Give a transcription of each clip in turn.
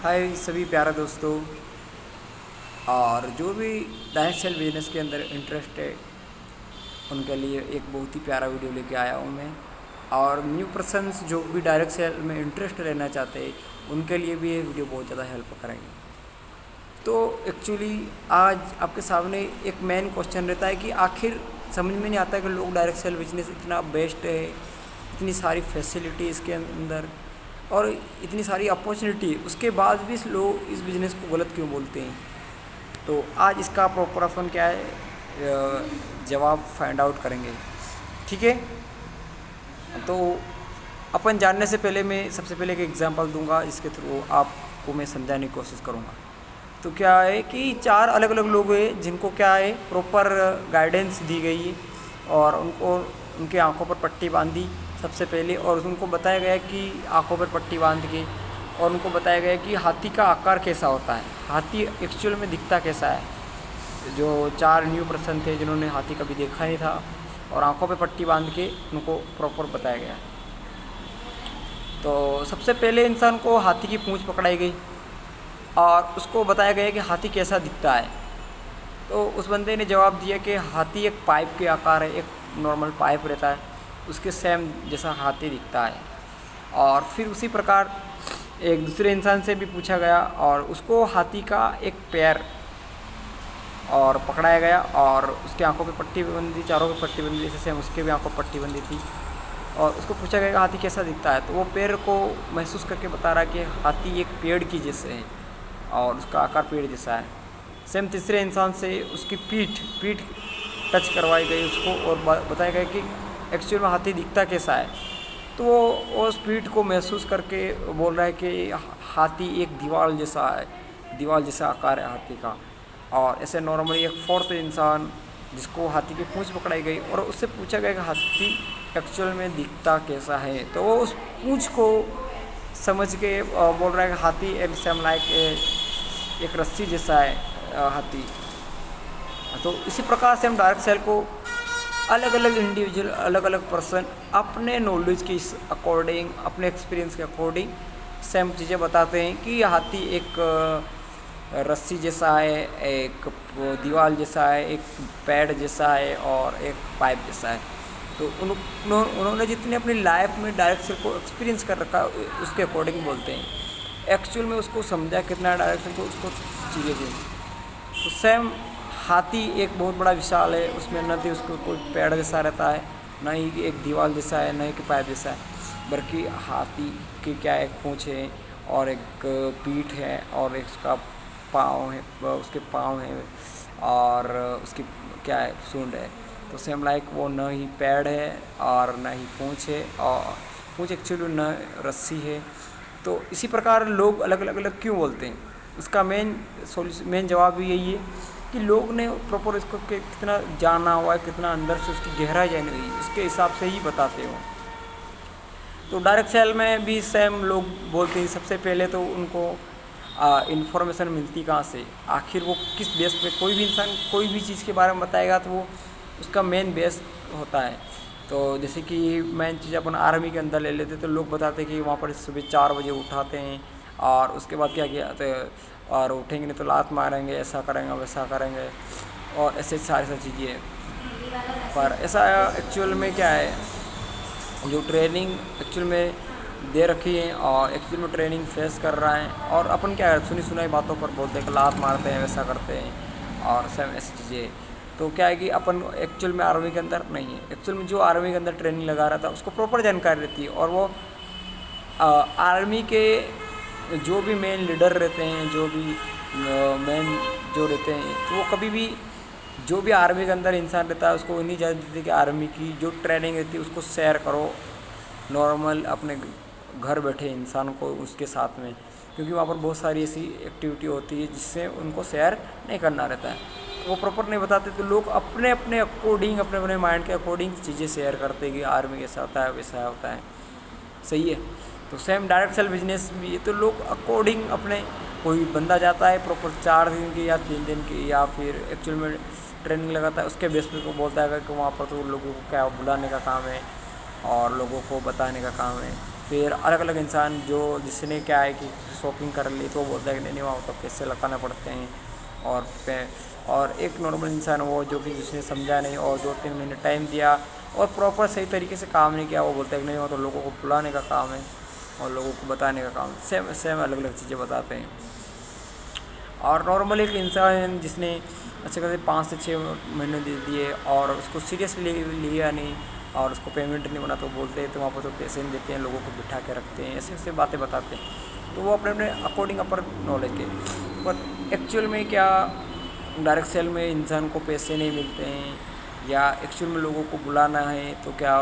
हाय सभी प्यारे दोस्तों। और जो भी डायरेक्ट सेल बिजनेस के अंदर इंटरेस्ट है उनके लिए एक बहुत ही प्यारा वीडियो लेके आया हूँ मैं। और न्यू पर्सन्स जो भी डायरेक्ट सेल में इंटरेस्ट लेना चाहते हैं उनके लिए भी ये वीडियो बहुत ज़्यादा हेल्प करेंगे। तो एक्चुअली आज आपके सामने एक मेन क्वेश्चन रहता है कि आखिर समझ में नहीं आता कि लोग डायरेक्ट सेल बिजनेस इतना बेस्ट है, इतनी सारी फैसिलिटी इसके अंदर और इतनी सारी अपॉर्चुनिटी, उसके बाद भी लोग इस बिज़नेस को गलत क्यों बोलते हैं। तो आज इसका प्रॉपर अपन क्या है जवाब फाइंड आउट करेंगे। ठीक है, तो अपन जानने से पहले मैं सबसे पहले एक एग्जांपल दूंगा जिसके थ्रू आपको मैं समझाने की कोशिश करूंगा। तो क्या है कि 4 अलग अलग लोग हैं जिनको क्या है प्रॉपर गाइडेंस दी गई है और उनको उनके आंखों पर पट्टी बांधी सबसे पहले, और उनको बताया गया कि आंखों पर पट्टी बांध के, और उनको बताया गया कि हाथी का आकार कैसा होता है, हाथी एक्चुअल में दिखता कैसा है। जो 4 न्यू पर्सन थे जिन्होंने हाथी कभी देखा नहीं था और आंखों पे पट्टी बांध के उनको प्रॉपर बताया गया। तो सबसे पहले इंसान को हाथी की पूंछ पकड़ाई गई और उसको बताया गया कि हाथी कैसा दिखता है। तो उस बंदे ने जवाब दिया कि हाथी एक पाइप के आकार है, एक नॉर्मल पाइप रहता है उसके सेम जैसा हाथी दिखता है। और फिर उसी प्रकार एक दूसरे इंसान से भी पूछा गया और उसको हाथी का एक पैर और पकड़ाया गया और उसकी आंखों पे पट्टी बंदी, चारों पे पट्टी बंदी, जैसे सेम उसके भी आंखों पर पट्टी बंदी थी। और उसको पूछा गया कि हाथी कैसा दिखता है, तो वो पैर को महसूस करके बता रहा है कि हाथी एक पेड़ की जैसे है और उसका आकार पेड़ जैसा है। सेम तीसरे इंसान से उसकी पीठ टच करवाई गई उसको और बताया गया कि एक्चुअल में हाथी दिखता कैसा है। तो वो उस पीठ को महसूस करके बोल रहा है कि हाथी एक दीवार जैसा है, दीवार जैसा आकार है हाथी का। और ऐसे नॉर्मली एक फोर्थ इंसान जिसको हाथी की पूंछ पकड़ाई गई और उससे पूछा गया कि हाथी एक्चुअल में दिखता कैसा है, तो वो उस पूंछ को समझ के बोल रहा है कि हाथी एक सेम लाइक एक रस्सी जैसा है हाथी। तो इसी प्रकार से हम डायरेक्ट सेल को अलग अलग इंडिविजुअल, अलग अलग पर्सन अपने नॉलेज के अकॉर्डिंग, अपने एक्सपीरियंस के अकॉर्डिंग सेम चीज़ें बताते हैं कि हाथी एक रस्सी जैसा है, एक दीवार जैसा है, एक पैड जैसा है और एक पाइप जैसा है। तो उन्होंने जितने अपनी लाइफ में डायरेक्ट सेल को एक्सपीरियंस कर रखा उसके अकॉर्डिंग बोलते हैं। एक्चुअल में उसको समझा कितना डायरेक्ट सेल को उसको चीज़ें दी। तो सेम हाथी एक बहुत बड़ा विशाल है, उसमें न तो उसको कोई पेड़ जैसा रहता है, न ही एक दीवार जैसा है, न ही कि पाइप जैसा है, बल्कि हाथी की क्या एक पूँछ है और एक पीठ है और एक उसका पाँव है, उसके पाँव है और उसकी क्या है सूंड है। तो सेम लाइक वो न ही पेड़ है और न ही पूँछ है, और पूँछ एक्चुअली न रस्सी है। तो इसी प्रकार लोग अलग अलग क्यों बोलते हैं, उसका मेन जवाब भी यही है कि लोग ने प्रॉपर इसको कितना जाना हुआ है, कितना अंदर से उसकी गहराई जानी हुई है, उसके हिसाब से ही बताते हो। तो डायरेक्ट सेल में भी सेम लोग बोलते हैं। सबसे पहले तो उनको इन्फॉर्मेशन मिलती कहाँ से, आखिर वो किस बेस पे, कोई भी इंसान कोई भी चीज़ के बारे में बताएगा तो वो उसका मेन बेस होता है। तो जैसे कि मेन चीज़ अपन आर्मी के अंदर ले लेते तो लोग बताते हैं कि वहाँ पर सुबह 4 बजे उठाते हैं और उसके बाद क्या किया तो और उठेंगे नहीं तो लात मारेंगे, ऐसा करेंगे वैसा करेंगे और ऐसे सारी चीज़ें। पर ऐसा एक्चुअल में क्या है, जो ट्रेनिंग एक्चुअल में दे रखी है और एक्चुअल में ट्रेनिंग फेस कर रहा है, और अपन क्या है सुनी सुनाई बातों पर बोलते हैं कि लात मारते हैं, वैसा करते हैं और सब ऐसी चीज़ें। तो क्या है कि अपन एक्चुअल में आर्मी के अंदर नहीं है, एक्चुअल में जो आर्मी के अंदर ट्रेनिंग लगा रहा था उसको प्रॉपर जानकारी रहती है। और वो आर्मी के जो भी मेन लीडर रहते हैं, जो भी मेन जो रहते हैं, तो वो कभी भी जो भी आर्मी के अंदर इंसान रहता है उसको नहीं इजाज़त देती कि आर्मी की जो ट्रेनिंग रहती है उसको शेयर करो नॉर्मल अपने घर बैठे इंसान को उसके साथ में, क्योंकि वहाँ पर बहुत सारी ऐसी एक्टिविटी होती है जिससे उनको शेयर नहीं करना रहता है। वो प्रॉपर नहीं बताते तो लोग अपने अपने अकॉर्डिंग, अपने अपने माइंड के अकॉर्डिंग चीज़ें शेयर करते हैं कि आर्मी कैसा होता है, वैसा होता है। सही है। तो सेम डायरेक्ट सेल बिजनेस भी है, तो लोग अकॉर्डिंग अपने, कोई बंदा जाता है प्रॉपर 4 दिन की या 3 दिन की या फिर एक्चुअल में ट्रेनिंग लगाता है, उसके बेस पे को बोलता है कि वहाँ पर तो लोगों को क्या बुलाने का काम है और लोगों को बताने का काम है। फिर अलग अलग इंसान जो जिसने क्या है कि शॉपिंग कर ली तो वो बोलता है कि नहीं वहाँ तो पैसे लगाने पड़ते हैं। और और एक नॉर्मल इंसान वो जो कि जिसने समझा नहीं और 2-3 महीने टाइम दिया और प्रॉपर सही तरीके से काम नहीं किया, वो बोलता है कि नहीं वो तो लोगों को बुलाने का काम है और लोगों को बताने का काम है। सेम सेम अलग अलग चीज़ें बताते हैं। और नॉर्मल एक इंसान जिसने अच्छे खासे 5 से 6 महीने दे दिए और उसको सीरियसली लिया नहीं और उसको पेमेंट नहीं बना तो बोलते हैं तो वहाँ पर तो पैसे नहीं देते हैं, लोगों को बिठा के रखते हैं, ऐसे ऐसे बातें बताते हैं। तो वो अपने अपने अकॉर्डिंग अपर नॉलेज के, पर एक्चुअल में क्या डायरेक्ट सेल में इंसान को पैसे नहीं मिलते हैं या एक्चुअल में लोगों को बुलाना है तो क्या।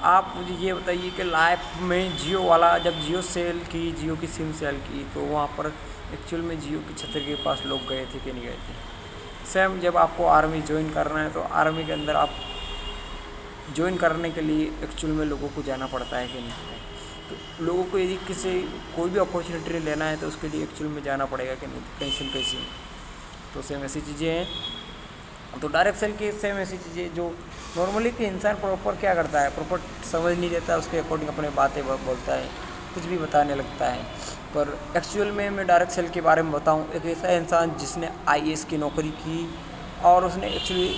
आप मुझे ये बताइए कि लाइफ में जियो वाला जब जियो की सिम सेल की तो वहाँ पर एक्चुअल में जियो की छतरी के पास लोग गए थे कि नहीं गए थे। सेम जब आपको आर्मी ज्वाइन करना है तो आर्मी के अंदर आप ज्वाइन करने के लिए एक्चुअल में लोगों को जाना पड़ता है कि नहीं। तो लोगों को यदि किसी कोई भी अपॉर्चुनिटी लेना है तो उसके लिए एक्चुअल में जाना पड़ेगा कि नहीं, कहीं से कहीं। तो सेम ऐसी चीज़ें हैं। तो डायरेक्ट सेल की सेम ऐसी चीज़ें जो नॉर्मली कि इंसान प्रॉपर क्या करता है, प्रॉपर समझ नहीं लेता, उसके अकॉर्डिंग अपने बातें बोलता है, कुछ भी बताने लगता है। पर एक्चुअल में मैं डायरेक्ट सेल के बारे में बताऊं, एक ऐसा इंसान जिसने आईएएस की नौकरी की और उसने एक्चुअली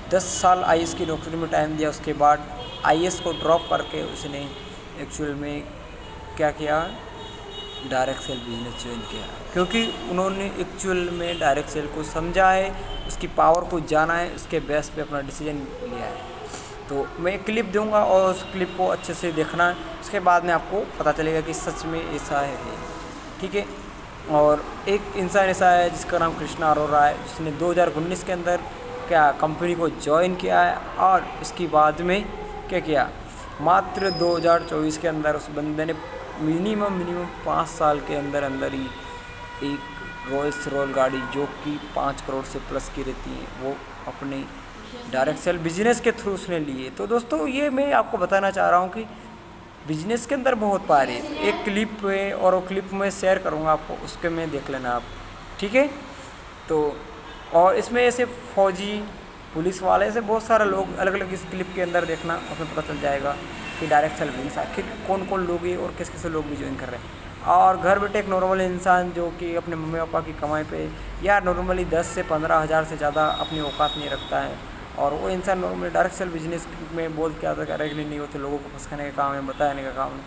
10 साल आईएएस की नौकरी में टाइम दिया, उसके बाद आईएएस को ड्रॉप करके उसने एक्चुअल में क्या किया, डायरेक्ट सेल बिजनेस ज्वाइन किया, क्योंकि उन्होंने एक्चुअल में डायरेक्ट सेल को समझा है, उसकी पावर को जाना है, उसके बेस पे अपना डिसीजन लिया है। तो मैं एक क्लिप दूंगा और उस क्लिप को अच्छे से देखना है, उसके बाद में आपको पता चलेगा कि सच में ऐसा है, ठीक है। और एक इंसान ऐसा है जिसका नाम कृष्णा अरोरा है, जिसने 2019 के अंदर क्या कंपनी को ज्वाइन किया है और उसके बाद में क्या किया, मात्र 2024 के अंदर उस बंदे ने मिनिमम 5 साल के अंदर ही एक रोल्स रॉयल गाड़ी जो कि 5 करोड़ से प्लस की रहती है वो अपने डायरेक्ट सेल बिजनेस के थ्रू उसने लिए। तो दोस्तों ये मैं आपको बताना चाह रहा हूँ कि बिजनेस के अंदर बहुत पार है। एक क्लिप है और वो क्लिप मैं शेयर करूँगा आपको, उसके में देख लेना आप, ठीक है। तो और इसमें ऐसे फौजी पुलिस वाले से बहुत सारे लोग अलग अलग इस क्लिप के अंदर देखना, उसमें पता चल जाएगा कि डायरेक्ट सेल बिजनेस आखिर कौन कौन लोग हैं और किस किस लोग भी ज्वाइन कर रहे हैं। और घर बैठे एक नॉर्मल इंसान जो कि अपने मम्मी पापा की कमाई पे या नॉर्मली 10 से 15 हज़ार से ज़्यादा अपनी औकात नहीं रखता है और वो इंसान नॉर्मली डायरेक्ट सेल बिजनेस में बोल के आता है नहीं होते, लोगों को फंसाने का काम है, बताने का काम है,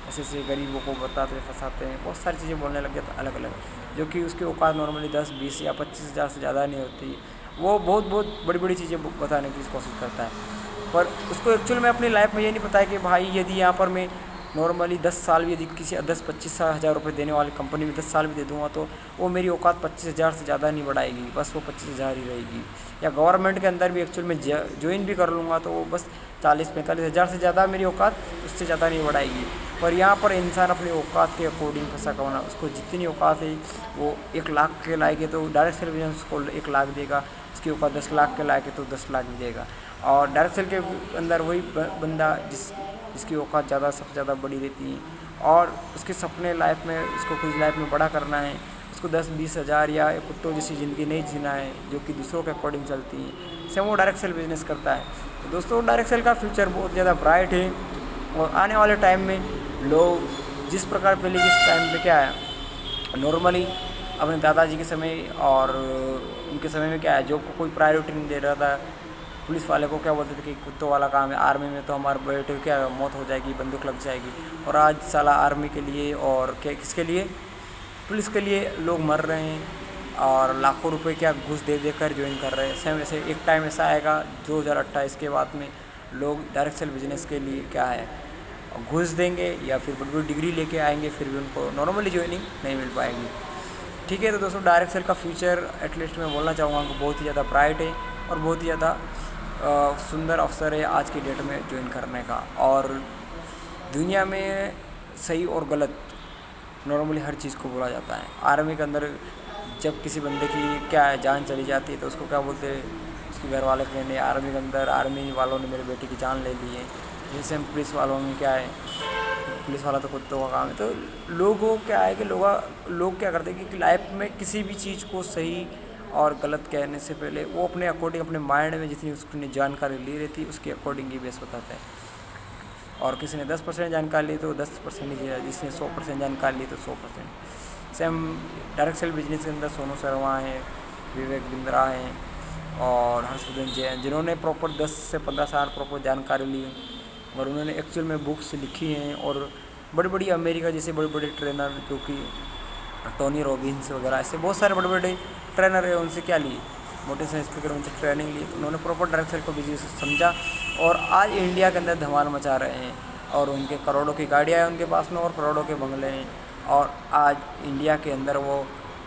ऐसे ऐसे गरीबों को बताते फंसाते हैं, बहुत सारी चीज़ें बोलने लग जाता अलग अलग, जो कि उसकी औकात नॉर्मली 10, 20 या 25 हज़ार से ज़्यादा नहीं होती। वो बहुत बड़ी बड़ी चीज़ें बताने की कोशिश करता है, पर उसको एक्चुअल में अपनी लाइफ में ये नहीं पता है कि भाई यदि यहाँ पर मैं नॉर्मली 10 साल भी यदि किसी 10-25 हज़ार रुपये देने वाली कंपनी में 10 साल भी दे दूँगा तो वो मेरी औकात 25 हज़ार से ज़्यादा नहीं बढ़ाएगी, बस वो 25 हज़ार ही रहेगी। या गवर्नमेंट के अंदर भी एक्चुअल में ज्वाइन भी कर लूँगा तो वो बस 40-45 हज़ार से ज़्यादा मेरी औकात उससे ज़्यादा नहीं बढ़ाएगी। पर यहाँ पर इंसान अपनी औकात के अकॉर्डिंग पैसा कमाना, उसको जितनी औकात है वो 1 लाख के लायक है तो डायरेक्ट सेल बिजनेस उसको 1 लाख देगा, उसकी औकात 10 लाख के लायक है तो 10 लाख भी देगा। और डायरेक्ट सेल के अंदर वही बंदा जिसकी औकात ज़्यादा सबसे ज़्यादा बड़ी रहती है और उसके सपने लाइफ में उसको कुछ लाइफ में बड़ा करना है, उसको 10-20 हज़ार या एक कुत्तों जैसी ज़िंदगी नहीं जीना है जो कि दूसरों के अकॉर्डिंग चलती है, से वो डायरेक्ट सेल बिजनेस करता है। तो दोस्तों डायरेक्ट सेल का फ्यूचर बहुत ज़्यादा ब्राइट है और आने वाले टाइम में लोग जिस प्रकार पहले किस टाइम पे क्या है नॉर्मली अपने दादाजी के समय और उनके समय में क्या है जॉब को कोई प्रायोरिटी नहीं दे रहा था, पुलिस वाले को क्या बोलते थे कि कुत्तों वाला काम है, आर्मी में तो हमारे बेटे क्या मौत हो जाएगी, बंदूक लग जाएगी। और आज साला आर्मी के लिए और क्या किसके लिए, पुलिस के लिए लोग मर रहे हैं और लाखों रुपए क्या घूस दे देकर ज्वाइन कर रहे हैं। सेम ऐसे एक टाइम ऐसा आएगा 2028 के बाद में लोग डायरेक्ट सेल बिजनेस के लिए क्या है घूस देंगे या फिर बड़ी बड़ी डिग्री लेके आएंगे, फिर भी उनको नॉर्मली ज्वाइनिंग नहीं मिल पाएगी, ठीक है। तो दोस्तों डायरेक्ट सेल का फ्यूचर एटलीस्ट मैं बोलना चाहूँगा कि बहुत ही ज़्यादा ब्राइट है और बहुत ही ज़्यादा सुंदर अवसर है आज की डेट में ज्वाइन करने का। और दुनिया में सही और गलत नॉर्मली हर चीज़ को बोला जाता है। आर्मी के अंदर जब किसी बंदे की क्या है जान चली जाती है तो उसको क्या बोलते हैं, उसके घर वाले कहने आर्मी के अंदर आर्मी वालों ने मेरे बेटे की जान ले ली है। जैसे हम पुलिस वालों में क्या है, पुलिस वाला तो कुत्तों का काम है। तो लोगों क्या है कि लोग क्या करते हैं कि लाइफ में किसी भी चीज़ को सही और गलत कहने से पहले वो अपने अकॉर्डिंग अपने माइंड में जितनी उसने जानकारी ली रहती है उसके अकॉर्डिंग ही बेस बताता है। और किसी ने 10% जानकारी ली तो 10% लीजिएगा, जिसने 100% जानकारी ली तो 100%। सेम डायरेक्ट सेल बिजनेस के अंदर सोनू शर्मा है, विवेक बिंद्रा है और हर्षवर्धन जैन, जिन्होंने प्रॉपर 10 से 15 साल प्रॉपर जानकारी ली और उन्होंने एक्चुअल में बुक्स लिखी हैं। और बड़ी बड़ी अमेरिका जैसे बड़े बड़े ट्रेनर जो कि टोनी रॉबिन्स वगैरह ऐसे बहुत सारे बड़े बड़े ट्रेनर हैं, उनसे क्या लिए मोटिवेशनल स्पीकर, उनसे ट्रेनिंग ली, तो उन्होंने प्रॉपर डायरेक्ट सेल को बिजनेस समझा और आज इंडिया के अंदर धमाल मचा रहे हैं। और उनके करोड़ों की गाड़ियाँ हैं उनके पास में और करोड़ों के बंगले हैं। और आज इंडिया के अंदर वो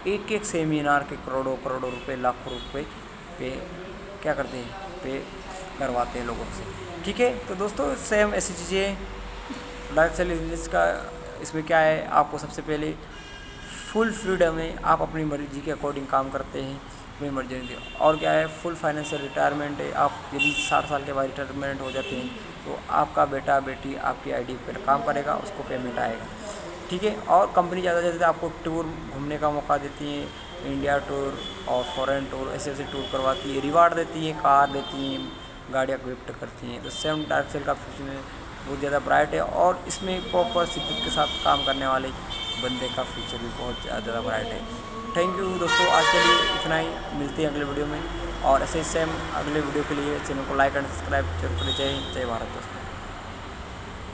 एक एक सेमिनार के करोड़ों करोड़ों रुपए, लाखों रुपए पे क्या करते हैं, पे करवाते हैं लोगों से। ठीक है, तो दोस्तों सेम ऐसी चीज़ें डायरेक्ट सेल बिजनेस का। इसमें क्या है, आपको सबसे पहले फुल फ्रीडम है, आप अपनी मर्जी के अकॉर्डिंग काम करते हैं, अपनी मर्जी नहीं। और क्या है, फुल फाइनेंशियल रिटायरमेंट है। आप यदि 60 साल के बाद रिटायरमेंट हो जाते हैं तो आपका बेटा बेटी आपकी आईडी पर काम करेगा, उसको पेमेंट आएगा। ठीक है, और कंपनी ज़्यादा से ज़्यादा आपको टूर घूमने का मौका देती है, इंडिया टूर और फॉरेन टूर ऐसे ऐसे टूर करवाती है, रिवार्ड देती है, कार देती हैं, गाड़ियाँ गिफ्ट करती हैं। तो सेम डायरेक्ट सेल का फ्यूचर बहुत ज़्यादा ब्राइट है और इसमें प्रॉपर शिद्दत के साथ काम करने वाले बंदे का फ्यूचर भी बहुत ज़्यादा ब्राइट है। थैंक यू दोस्तों, आज के लिए इतना ही, मिलते हैं अगले वीडियो में। और ऐसे सेम अगले वीडियो के लिए चैनल को लाइक एंड सब्सक्राइब जरूर करें। जय हिंद, जय भारत दोस्तों।